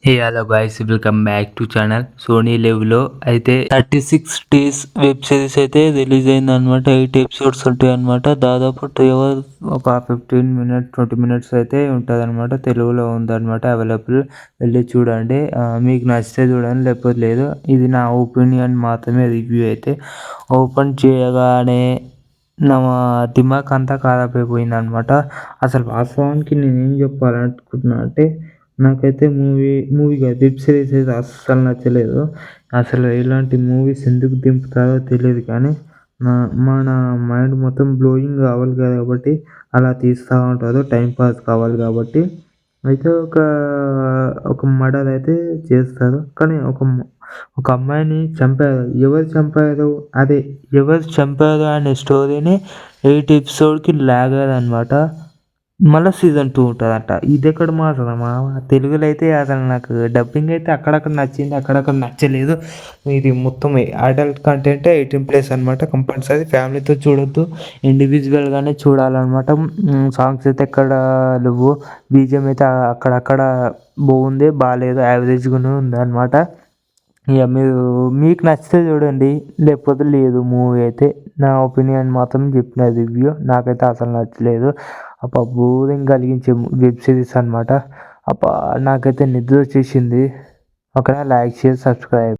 Hello guys, welcome back to channel. Sony లివ్లో అయితే 36 days web series అయితే release అయింది అనమాట. 8 ఎపిసోడ్స్ ఉంటాయి అనమాట. దాదాపు 2 hours ఒక 15 minutes 20 minutes అయితే ఉంటుంది అనమాట. తెలుగులో ఉందన్నమాట అవైలబుల్. వెళ్ళి చూడండి. మీకు నచ్చితే చూడండి, లేకపోతే లేదు. ఇది నా ఒపీనియన్ మాత్రమే. రివ్యూ అయితే ఓపెన్ చేయగానే నా దిమాగ్ అంతా ఖరాబ్ అయిపోయింది అనమాట. అసలు వాస్తవానికి నేనేం చెప్పాలనుకుంటున్నా అంటే, నాకైతే మూవీ కాదు, వెబ్ సిరీస్ అయితే అస్సలు నచ్చలేదు. అసలు ఇలాంటి మూవీస్ ఎందుకు దింపుతారో తెలియదు, కానీ మన మైండ్ మొత్తం బ్లోయింగ్ కావాలి కాబట్టి అలా తీస్తూ ఉంటారు. టైంపాస్ కావాలి కాబట్టి అయితే ఒక మర్డర్ అయితే చేస్తారు. కానీ ఒక అమ్మాయిని చంపారు. ఎవరు చంపారు, అదే ఎవరు చంపారు అనే స్టోరీని 8 ఎపిసోడ్కి లాగారనమాట. మళ్ళీ సీజన్ 2 ఉంటుందంట. ఇది ఎక్కడ మాత్రమా తెలుగులో అయితే అసలు నాకు డబ్బింగ్ అయితే అక్కడక్కడ నచ్చింది, అక్కడక్కడ నచ్చలేదు. ఇది మొత్తం అడల్ట్ కంటెంట్ 18+ అనమాట. కంపల్సరీ ఫ్యామిలీతో చూడొద్దు, ఇండివిజువల్గానే చూడాలన్నమాట. సాంగ్స్ అయితే ఎక్కడ లేవు. బీజిఎం అయితే అక్కడక్కడ బాగుంది, బాగాలేదు, యావరేజ్గానే ఉంది అనమాట. ఇక మీకు నచ్చితే చూడండి, లేకపోతే లేదు. మూవీ అయితే నా ఒపీనియన్ మాత్రం చెప్పిన రివ్యూ నాకైతే అసలు నచ్చలేదు. బోరింగ్ కలిగించే వెబ్ సిరీస్ అనమాట. నాకైతే నిద్ర వచ్చేసింది. ఓకేనా, లైక్, షేర్, సబ్స్క్రైబ్.